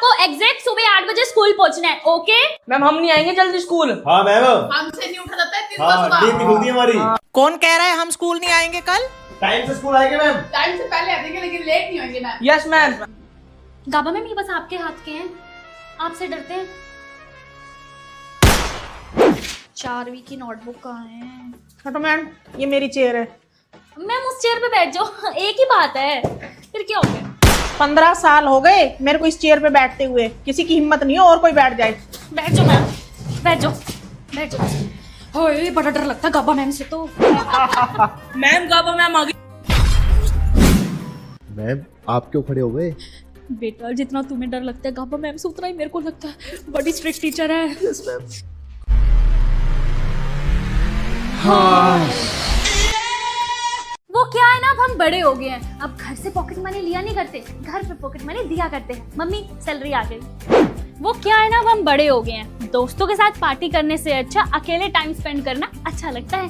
आपको एग्जैक्ट सुबह 8 बजे स्कूल पहुंचना है, ओके? मैम हम नहीं आएंगे जल्दी स्कूल। हाँ मैम, हमसे नहीं उठा जाता है दिन हाँ का नींद सुबह। निकलती है हमारी। कौन कह रहा है हम स्कूल नहीं आएंगे कल? टाइम से स्कूल आएंगे मैम। टाइम से पहले आ जाएंगे लेकिन लेट नहीं होंगे ma'am. Yes ma'am. Gaba ma'am, ये बस आपके हाथ के हैं, आपसे डरते हैं। 4वीं की नोटबुक कहाँ है? हटो मैम, ये मेरी चेयर है। मैम उस चेयर पे बैठ जाओ, एक ही बात है, फिर क्या हो गया? 15 साल हो गए मेरे को इस चेयर पे बैठते हुए, किसी की हिम्मत नहीं हो और कोई बैठ जाए। बैठ जाओ मैम, बैठ जाओ, बैठ जाओ। ओए बड़ा डर लगता है गाबा मैम से तो। मैम गाबा मैम आ गई। मैम आप क्यों खड़े हो गए? बेटा जितना तुम्हें डर लगता है गाबा मैम से उतना ही मेरे को लगता है, बड़ी स्ट्रिक्ट टीचर है। Yes ma'am. वो क्या है ना, अब हम बड़े हो गए हैं, अब घर से पॉकेट मनी लिया नहीं करते, घर पे पॉकेट मनी दिया करते हैं। मम्मी सैलरी आ गई। वो क्या है ना, अब हम बड़े हो गए हैं, दोस्तों के साथ पार्टी करने से अच्छा अकेले टाइम स्पेंड करना अच्छा लगता है।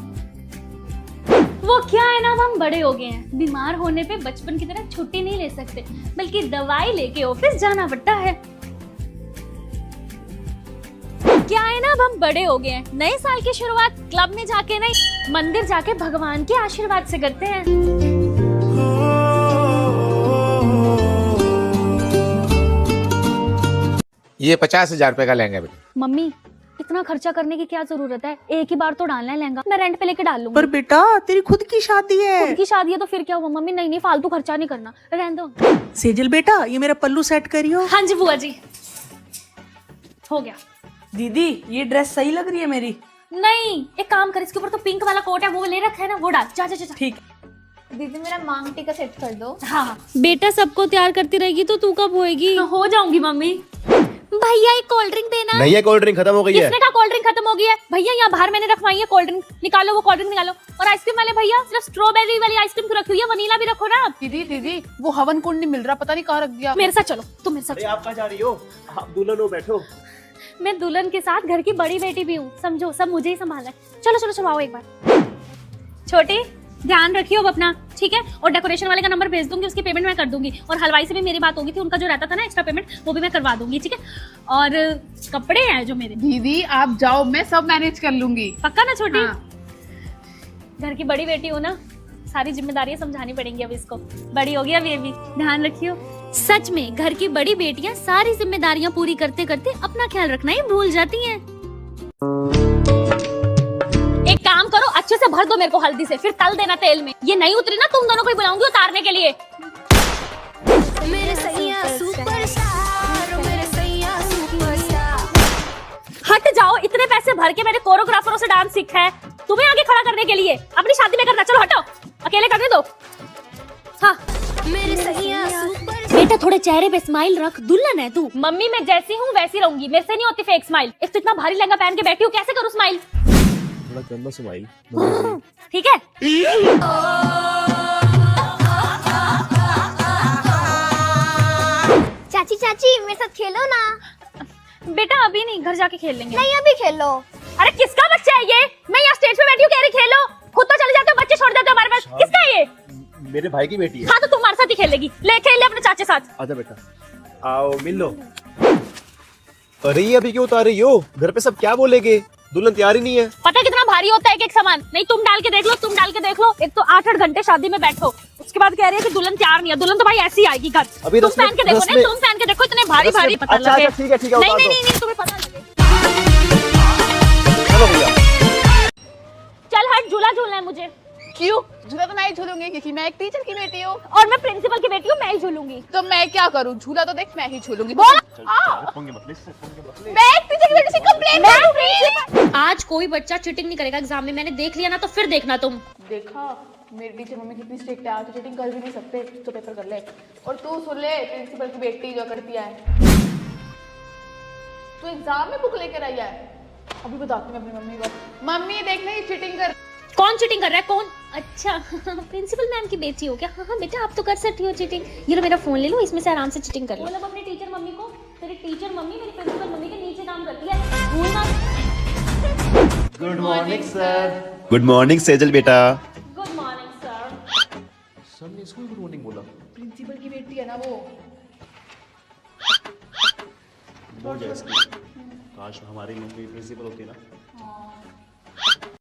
वो क्या है ना, अब हम बड़े हो गए हैं, बीमार होने पे बचपन की तरह छुट्टी नहीं ले सकते, बल्कि दवाई लेके ऑफिस जाना पड़ता है। क्या है ना, अब हम बड़े हो गए हैं, नए साल की शुरुआत क्लब में जाके नहीं, मंदिर जाके भगवान के आशीर्वाद से करते हैं। ये 50,000 रुपए का लहंगा बेटा। मम्मी इतना खर्चा करने की क्या जरूरत है, एक ही बार तो डालना है लहंगा, मैं रेंट पे लेके डाल लूंगी। पर बेटा तेरी खुद की शादी है। खुद की शादी है तो फिर क्या हुआ मम्मी? नहीं नहीं फालतू खर्चा नहीं करना, रहने दो। सेजल बेटा ये मेरा पल्लू सेट करियो। हाँ जी बुआ जी, हो गया। दीदी ये ड्रेस सही लग रही है मेरी। नहीं एक काम कर, इसके ऊपर तो पिंक वाला कोट है वो ले रखा है ना, वो डाल। जा जा जा। ठीक। दीदी मेरा मांग टीका सेट कर दो। हाँ बेटा सबको तैयार करती रहेगी तो तू कब होएगी? हो जाऊंगी मम्मी। भैया एक कोल्ड ड्रिंक देना। नहीं है, कोल्ड ड्रिंक खत्म हो गई है। किसने कहा कोल्ड ड्रिंक खत्म हो गई है? भैया यहाँ बाहर मैंने रखवाई है कोल्ड ड्रिंक, निकालो वो कोल्ड ड्रिंक निकालो। और आइसक्रीम वाले भैया सिर्फ स्ट्रॉबेरी वाली आइसक्रीम क्यों रखी हुई है, वनीला भी रखो ना। दीदी दीदी वो हवन कुंड नहीं मिल रहा, पता नहीं कहाँ रख दिया। मेरे साथ चलो, तुम मेरे साथ अरे आप कहाँ जा रही हो? आप दुल्हन हो, बैठो। मैं दुल्हन के साथ घर की बड़ी बेटी भी हूँ, समझो सब मुझे ही संभालना है। चलो चलो चलो आओ एक बार। छोटी ध्यान रखियो अब अपना, ठीक है? और डेकोरेशन वाले का नंबर भेज दूंगी, उसकी पेमेंट मैं कर दूंगी। और हलवाई से भी मेरी बात होगी थी, उनका जो रहता था ना एक्स्ट्रा पेमेंट वो भी मैं करवा दूंगी, ठीक है? और कपड़े हैं जो मेरे। दीदी आप जाओ, मैं सब मैनेज कर लूंगी। पक्का ना छोटी? हाँ। घर की बड़ी बेटी हो ना, सारी जिम्मेदारियां समझानी पड़ेंगी अब इसको, बड़ी हो गई अब ये भी, ध्यान रखियो। सच में घर की बड़ी बेटियां सारी जिम्मेदारियां पूरी करते करते अपना ख्याल रखना ही भूल जाती हैं। एक काम करो, अच्छे से भर दो मेरे को हल्दी से, फिर तल देना तेल में। ये नहीं उतरी ना, तुम दोनों को ही बुलाऊंगी उतारने के लिए। मेरे सैया सुपरस्टार, मेरे सैया सुपरस्टार। हट जाओ, इतने पैसे भर के मैंने कोरियोग्राफरों से डांस सीखा है, तुम्हें आगे खड़ा करने के लिए, अपनी शादी में करना। चलो हटो, अकेले करने दो। हाँ मेरे सैया सुपरस्टार। बेटा थोड़े चेहरे पे स्माइल रख, दुल्हन है तू। मम्मी मैं जैसी हूँ वैसी रहूंगी, मेरे से नहीं होती फेक स्माइल। एक तो इतना भारी लहंगा पहन के बैठी हूँ, कैसे करूँ स्माइल? थोड़ा गंदा स्माइल। ठीक है? चाची चाची मेरे साथ खेलो ना। बेटा अभी नहीं, घर जाके खेल लेंगे। नहीं अभी खेलो। अरे किसका बच्चा है ये? मैं यहाँ स्टेज पे बैठी हूँ, कह रही खेलो, खुद तो चले जाते हो, बच्चे छोड़ देते हो हमारे पास। किसका है ये? मेरे भाई की बेटी है। हाँ तो तुम हमारे साथ ही खेलेगी, ले खेल ले अपने चाचे साथ। आजा बेटा, आओ मिल लो। अरे ये अभी क्यों उतार रही हो? घर पे सब क्या बोलेंगे? दुल्हन तैयार ही नहीं है। पता है कितना भारी होता है एक एक सामान? नहीं तुम डाल के देख लो, तुम डाल के देख लो। एक तो 8-8 घंटे शादी में बैठो, उसके बाद कह रही है कि दुल्हन तैयार नहीं है। दुल्हन तो भाई ऐसी ही आएगी घर। अभी तुम पहन के देखो, नहीं तुम पहन के देखो, इतने भारी भारी पता अच्छा, लगे। अच्छा, ठीक है, ठीक है, नहीं उतार नहीं दो। नहीं नहीं, तुम्हें पता लगे। चलो भैया। चल हट, झूला झूलना है मुझे। क्यों? झूला तो मैं ही झूलूंगी क्योंकि मैं एक टीचर की बेटी हूँ। और मैं प्रिंसिपल की बेटी हूँ, मैं ही झूलूंगी। तो मैं क्या करूँ? झूला तो देख मैं ही झूलूंगी। बोल। मैं एक टीचर की बेटी से कंप्लेंट करूंगी। आज कोई बच्चा चीटिंग नहीं करेगा एग्जाम में, मैंने देख लिया ना तो फिर देखना तुम। देखा मेरी टीचर मम्मी कितनी स्ट्रिक्ट है, आज तो चीटिंग कर भी नहीं सकते, तो पेपर कर ले। और तू सुन ले, प्रिंसिपल की बेटी जो करती है, तू एग्जाम में बुक लेकर आई है। अभी बताती हूँ अपनी मम्मी को। मम्मी देखना ये चीटिंग कर। कौन चीटिंग कर रहा है? कौन? अच्छा प्रिंसिपल मैम की बेटी हो क्या? हाँ हाँ बेटा आप तो कर सकती हो चीटिंग। ये लो मेरा फोन ले लो, इसमें से आराम से चीटिंग कर लो। बोल अब अपनी टीचर मम्मी को, तेरी टीचर मम्मी मेरी प्रिंसिपल मम्मी के नीचे काम करती है, भूल मत। Good morning sir. Good morning Sejal बेटा। Good morning sir. सर ने इसको गुड मॉर्निंग बोला। प्रिंसिपल की बेटी है ना वो। हो जाए इसकी। काश हमारी मम्मी प्रिंसिपल होती ना।